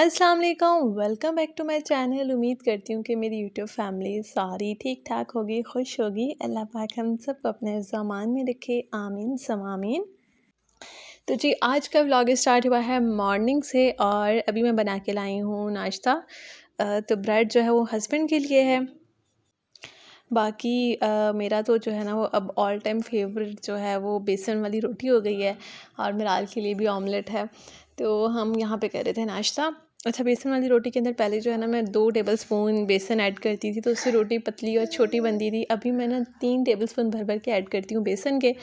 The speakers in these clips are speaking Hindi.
अस्सलाम वालेकुम, welcome back to my channel. उम्मीद करती हूँ कि मेरी यूट्यूब फैमिली सारी ठीक ठाक होगी, खुश होगी। अल्लाह पाक हम सबको अपने ज़मान में रखे, आमीन सम आमीन। तो जी आज का व्लॉग स्टार्ट हुआ है मॉर्निंग से और अभी मैं बना के लाई हूँ नाश्ता। तो ब्रेड जो है वो हस्बैंड के लिए है। बाकी मेरा तो जो है ना वो अब ऑल टाइम फेवरेट जो है वो बेसन वाली रोटी हो गई है और मिराल के लिए भी ऑमलेट है। तो हम यहाँ पे कर रहे थे नाश्ता। अच्छा, बेसन वाली रोटी के अंदर पहले जो है ना मैं 2 टेबलस्पून बेसन ऐड करती थी तो उससे रोटी पतली और छोटी बनती थी। अभी मैं ना 3 टेबलस्पून भर के ऐड करती हूँ बेसन के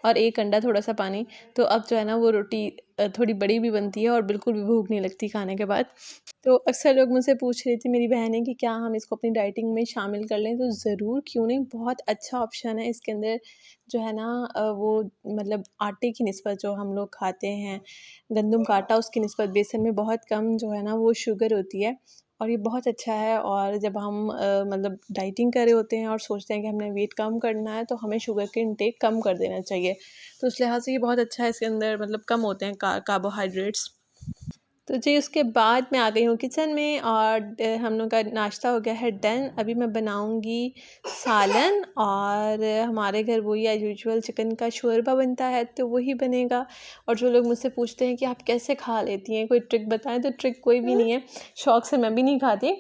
और 1 अंडा थोड़ा सा पानी। तो अब जो है ना वो रोटी थोड़ी बड़ी भी बनती है और बिल्कुल भी भूख नहीं लगती खाने के बाद। तो अक्सर लोग मुझसे पूछ रही थी मेरी बहनें कि क्या हम इसको अपनी डाइटिंग में शामिल कर लें, तो ज़रूर क्यों नहीं, बहुत अच्छा ऑप्शन है। इसके अंदर जो है ना वो मतलब आटे की निस्बत जो हम लोग खाते हैं, गंदम का आटा, उसकी निस्बत बेसन में बहुत कम जो है ना वो शुगर होती है और ये बहुत अच्छा है। और जब हम मतलब डाइटिंग कर रहे होते हैं और सोचते हैं कि हमने वेट कम करना है तो हमें शुगर के इंटेक कम कर देना चाहिए। तो उस लिहाज से ये बहुत अच्छा है, इसके अंदर मतलब कम होते हैं कार्बोहाइड्रेट्स। तो जी उसके बाद मैं आ गई हूँ किचन में और हम लोग का नाश्ता हो गया है डन। अभी मैं बनाऊँगी सालन और हमारे घर वही एज़ यूजुअल चिकन का शोरबा बनता है तो वही बनेगा। और जो लोग मुझसे पूछते हैं कि आप कैसे खा लेती हैं, कोई ट्रिक बताएं, तो ट्रिक कोई भी नहीं है, शौक़ से मैं भी नहीं खाती।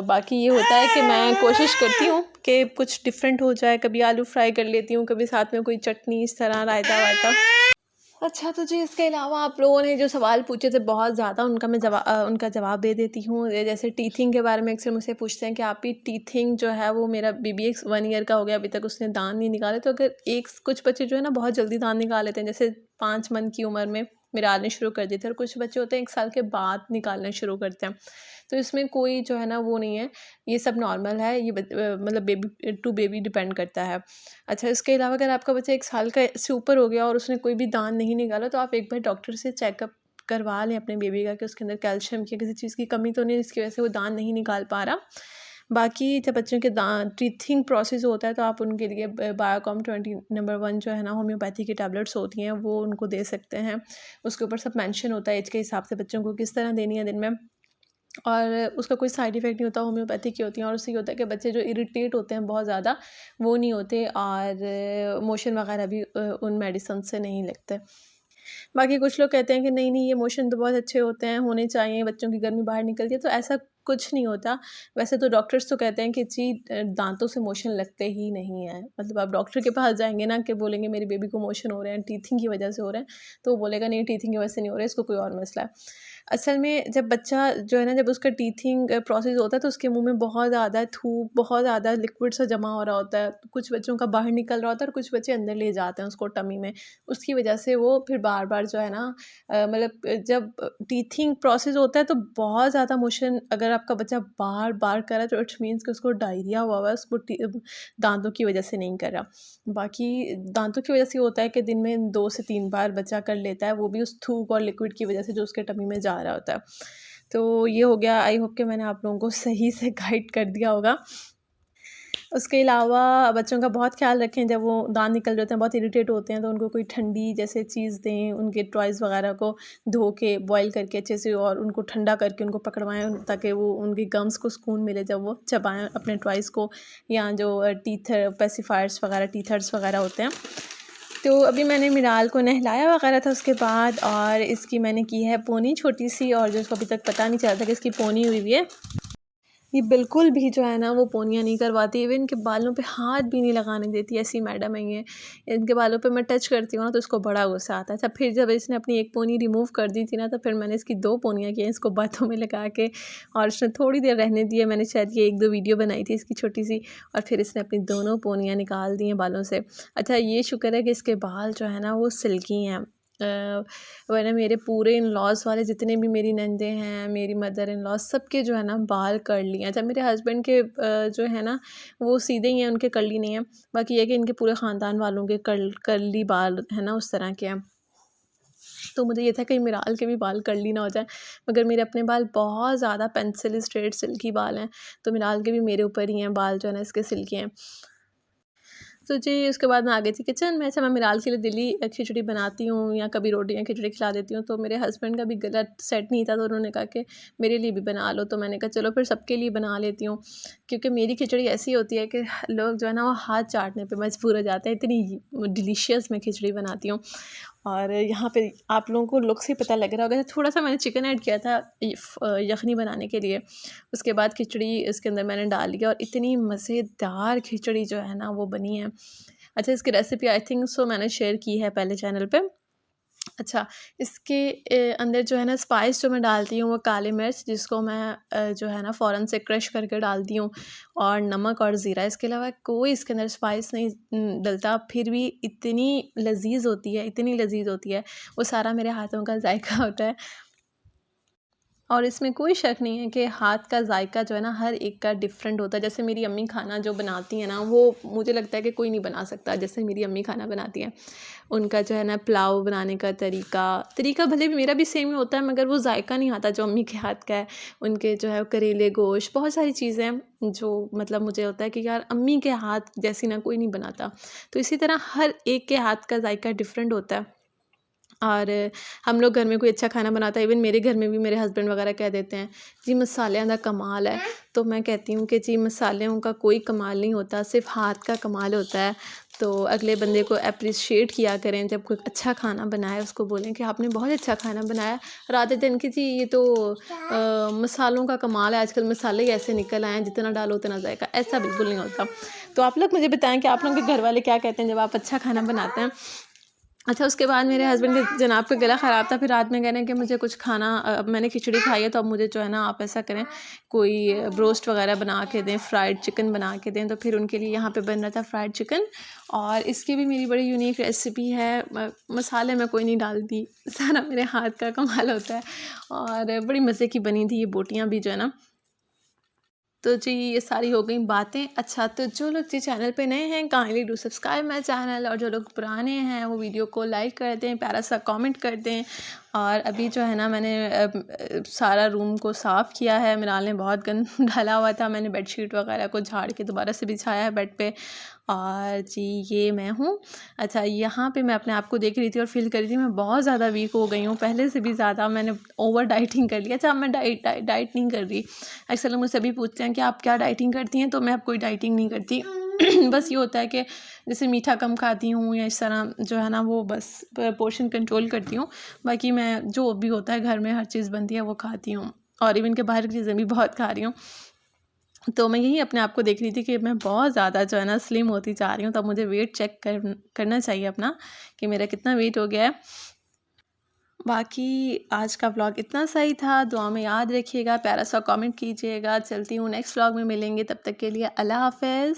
बाकी ये होता है कि मैं कोशिश करती हूँ कि कुछ डिफरेंट हो जाए, कभी आलू फ्राई कर लेती हूँ, कभी साथ में कोई चटनी, इस तरह रायता वायता। अच्छा, तो जी इसके अलावा आप लोगों ने जो सवाल पूछे थे बहुत ज़्यादा, उनका जवाब दे देती हूँ। जैसे टीथिंग के बारे में अक्सर मुझसे पूछते हैं कि आपकी टीथिंग जो है वो, मेरा बेबी 1 ईयर का हो गया, अभी तक उसने दाँत नहीं निकाले। तो अगर कुछ बच्चे जो है ना बहुत जल्दी दाँत निकाल लेते हैं, जैसे 5 मंथ की उम्र में निकालने शुरू कर देते हैं और कुछ बच्चे होते हैं 1 साल के बाद निकालना शुरू करते हैं। तो इसमें कोई जो है ना वो नहीं है, ये सब नॉर्मल है। ये मतलब बेबी टू बेबी डिपेंड करता है। अच्छा, इसके अलावा अगर आपका बच्चा 1 साल का से ऊपर हो गया और उसने कोई भी दाँत नहीं निकाला तो आप एक बार डॉक्टर से चेकअप करवा लें अपने बेबी का कि उसके अंदर कैल्शियम की किसी चीज़ की कमी तो नहीं जिसकी वजह से वो दाँत नहीं निकाल पा रहा। बाकी जब बच्चों के दाँत टीथिंग प्रोसेस होता है तो आप उनके लिए बायोकॉम 20 नंबर 1 जो है ना होम्योपैथी की टैबलेट्स होती हैं वो उनको दे सकते हैं। उसके ऊपर सब मेंशन होता है एज के हिसाब से बच्चों को किस तरह देनी है दिन में। और उसका कोई साइड इफ़ेक्ट नहीं होता, होम्योपैथी की होती हैं और उससे ये होता है कि बच्चे जो इरिटेट होते हैं बहुत ज़्यादा, वो नहीं होते और मोशन वगैरह भी उन मेडिसिन से नहीं लगते। बाकी कुछ लोग कहते हैं कि नहीं ये मोशन तो बहुत अच्छे होते हैं, होने चाहिए, बच्चों की गर्मी बाहर निकलती है, तो ऐसा कुछ नहीं होता। वैसे तो डॉक्टर्स तो कहते हैं कि जी दांतों से मोशन लगते ही नहीं है। मतलब आप डॉक्टर के पास जाएंगे ना कि बोलेंगे मेरी बेबी को मोशन हो रहे हैं, टीथिंग की वजह से हो रहे हैं, तो वो बोलेगा नहीं टीथिंग की वजह से नहीं हो रहा है, इसको कोई और मसला है। असल में जब बच्चा जो है ना, जब उसका टीथिंग प्रोसेस होता है तो उसके मुंह में बहुत ज़्यादा थूक, बहुत ज़्यादा लिक्विड सा जमा हो रहा होता है। कुछ बच्चों का बाहर निकल रहा होता है और कुछ बच्चे अंदर ले जाते हैं उसको टमी में। उसकी वजह से वो फिर बार बार जो है ना मतलब जब टीथिंग प्रोसेस होता है तो बहुत ज़्यादा मोशन अगर आपका बच्चा बार बार कर रहा है तो इट्स मीन्स कि उसको डायरिया हुआ हुआ है, उसको दांतों की वजह से नहीं कर रहा। बाकी दांतों की वजह से होता है कि दिन में 2 से 3 बार बच्चा कर लेता है, वो भी उस थूक और लिक्विड की वजह से जो उसके टमी में जा रहा होता है। तो ये हो गया। आई होप कि मैंने आप लोगों को सही से गाइड कर दिया होगा। उसके अलावा बच्चों का बहुत ख़्याल रखें, जब वो दाँत निकल रहे होते हैं, बहुत इरिटेट होते हैं, तो उनको कोई ठंडी जैसे चीज़ दें, उनके टॉयज़ वग़ैरह को धो के बॉयल करके अच्छे से और उनको ठंडा करके उनको पकड़वाएँ ताकि वो उनकी गम्स को सुकून मिले जब वो चबाएँ अपने टॉयज़ को, या जो टीथर पेसिफायर्स वग़ैरह टीथर्स वग़ैरह होते हैं। तो अभी मैंने मिराल को नहलाया वग़ैरह था उसके बाद, और इसकी मैंने की है पोनी छोटी-सी, और जो इसको अभी तक पता नहीं चला था कि इसकी पोनी हुई हुई है। ये बिल्कुल भी जो है ना वो पोनियाँ नहीं करवाती, इवन इनके बालों पे हाथ भी नहीं लगाने देती, ऐसी मैडम है ये। इनके बालों पे मैं टच करती हूँ ना तो इसको बड़ा गुस्सा आता है। अच्छा, फिर जब इसने अपनी 1 पोनी रिमूव कर दी थी ना तो फिर मैंने इसकी 2 पोनियाँ की हैं इसको बातों में लगा के, और उसने थोड़ी देर रहने दी है। मैंने शायद ये 1-2 वीडियो बनाई थी इसकी छोटी-सी, और फिर इसने अपनी दोनों पोनियाँ निकाल दी हैं बालों से। अच्छा, ये शुक्र है कि इसके बाल जो है ना वो सिल्की हैं। वरना मेरे पूरे इन-लॉज़ वाले जितने भी मेरी नंदे हैं, मेरी मदर इन लॉ, सबके जो है ना बाल कर्ली हैं। अच्छा, मेरे हस्बैंड के जो है ना वो सीधे ही हैं, उनके कर्ली नहीं हैं। बाकी ये है कि इनके पूरे ख़ानदान वालों के कर्ली बाल है ना उस तरह के हैं। तो मुझे ये था कहीं मिराल के भी बाल कर्ली ना हो जाए, मगर मेरे अपने बाल बहुत ज़्यादा पेंसिल स्ट्रेट सिल्की बाल हैं, तो मिराल के भी मेरे ऊपर ही हैं बाल जो है ना इसके सिल्की हैं। तो जी उसके बाद मैं आ गई थी किचन में। अच्छा, मैं मिराल के लिए डेली खिचड़ी बनाती हूँ या कभी रोटी या खिचड़ी खिला देती हूँ, तो मेरे हस्बैंड का भी गला सेट नहीं था, तो उन्होंने कहा कि मेरे लिए भी बना लो। तो मैंने कहा चलो फिर सबके लिए बना लेती हूँ, क्योंकि मेरी खिचड़ी ऐसी होती है कि लोग जो है ना वो हाथ चाटने पे मजबूर हो जाते हैं, इतनी डिलीशियस मैं खिचड़ी बनाती हूँ। और यहाँ पे आप लोगों को लुक से पता लग रहा होगा, थोड़ा-सा मैंने चिकन ऐड किया था यखनी बनाने के लिए। उसके बाद खिचड़ी इसके अंदर मैंने डाल दिया और इतनी मज़ेदार खिचड़ी जो है ना वो बनी है। अच्छा, इसकी रेसिपी आई थिंक सो मैंने शेयर की है पहले चैनल पे। अच्छा, इसके अंदर जो है ना स्पाइस जो मैं डालती हूँ वो काली मिर्च, जिसको मैं जो है ना फ़ौरन से क्रश करके डालती हूँ, और नमक और ज़ीरा। इसके अलावा कोई इसके अंदर स्पाइस नहीं डलता, फिर भी इतनी लज़ीज़ होती है, इतनी लज़ीज़ होती है। वो सारा मेरे हाथों का ज़ायका होता है। और इसमें कोई शक नहीं है कि हाथ का जायका जो है ना हर एक का डिफरेंट होता है। जैसे मेरी अम्मी खाना जो बनाती हैं ना, वो मुझे लगता है कि कोई नहीं बना सकता जैसे मेरी अम्मी खाना बनाती हैं। उनका जो है ना पुलाव बनाने का तरीका भले भी मेरा भी सेम ही होता है, मगर वो जायका नहीं आता जो अम्मी के हाथ का है। उनके जो है करेले गोश्त, बहुत सारी चीज़ें हैं जो मतलब मुझे होता है कि यार अम्मी के हाथ जैसी ना कोई नहीं बनाता। तो इसी तरह हर एक के हाथ का जायका डिफरेंट होता है। और हम लोग घर में कोई अच्छा खाना बनाता है, इवन मेरे घर में भी मेरे हस्बैंड वगैरह कह देते हैं जी मसालियां दा कमाल है। तो मैं कहती हूँ कि जी मसालों का कोई कमाल नहीं होता, सिर्फ हाथ का कमाल होता है। तो अगले बंदे को अप्रिशिएट किया करें, जब कोई अच्छा खाना बनाए उसको बोलें कि आपने बहुत अच्छा खाना बनाया, रात दिन की जी ये तो मसालों का कमाल है, आजकल मसाले ही ऐसे निकल आए हैं जितना डालो उतना जाएगा, ऐसा बिल्कुल नहीं होता। तो आप लोग मुझे बताएं कि आप लोगों के घर वाले क्या कहते हैं जब आप अच्छा खाना बनाते हैं। अच्छा, उसके बाद मेरे हस्बैंड के जनाब का गला ख़राब था, फिर रात में कह रहे हैं कि मुझे कुछ खाना, मैंने खिचड़ी खाई है तो अब मुझे जो है ना आप ऐसा करें कोई ब्रोस्ट वगैरह बना के दें, फ्राइड चिकन बना के दें। तो फिर उनके लिए यहाँ पे बन रहा था फ्राइड चिकन, और इसकी भी मेरी बड़ी यूनिक रेसिपी है। मसाले मैं कोई नहीं डालती, सारा मेरे हाथ का कमाल होता है, और बड़ी मज़े की बनी थी ये बोटियाँ भी जो है ना। तो जी ये सारी हो गई बातें। अच्छा, तो जो लोग जी चैनल पे नए हैं kindly do subscribe my channel, और जो लोग पुराने हैं वो वीडियो को लाइक कर दें, प्यारा सा कमेंट कर दें। और अभी जो है ना मैंने सारा रूम को साफ़ किया है। मिराल ने बहुत गंद डाला हुआ था, मैंने बेडशीट वगैरह को झाड़ के दोबारा से बिछाया है बेड पे। और जी ये मैं हूँ। अच्छा, यहाँ पे मैं अपने आप को देख रही थी और फील कर रही थी मैं बहुत ज़्यादा वीक हो गई हूँ, पहले से भी ज़्यादा मैंने ओवर डाइटिंग कर लिया। अच्छा, अब मैं डाइट नहीं कर रही। अक्सर लोग मुझसे भी पूछते हैं कि आप क्या डाइटिंग करती हैं, तो मैं अब कोई डाइटिंग नहीं करती। बस ये होता है कि जैसे मीठा कम खाती हूँ या इस तरह जो है ना वो बस पोर्शन कंट्रोल करती हूँ। बाकी मैं जो भी होता है घर में हर चीज़ बनती है वो खाती हूँ, और इवन के बाहर की चीज़ें भी बहुत खा रही हूँ। तो मैं यही अपने आप को देख रही थी कि मैं बहुत ज़्यादा जो है ना स्लिम होती जा रही हूँ, तो अब मुझे वेट चेक करना चाहिए अपना कि मेरा कितना वेट हो गया है। बाकी आज का व्लॉग इतना सही था, दुआ में याद रखिएगा, प्यारा सा कमेंट कीजिएगा। चलती हूँ, नेक्स्ट व्लॉग में मिलेंगे, तब तक के लिए अल्लाह हाफ़िज़।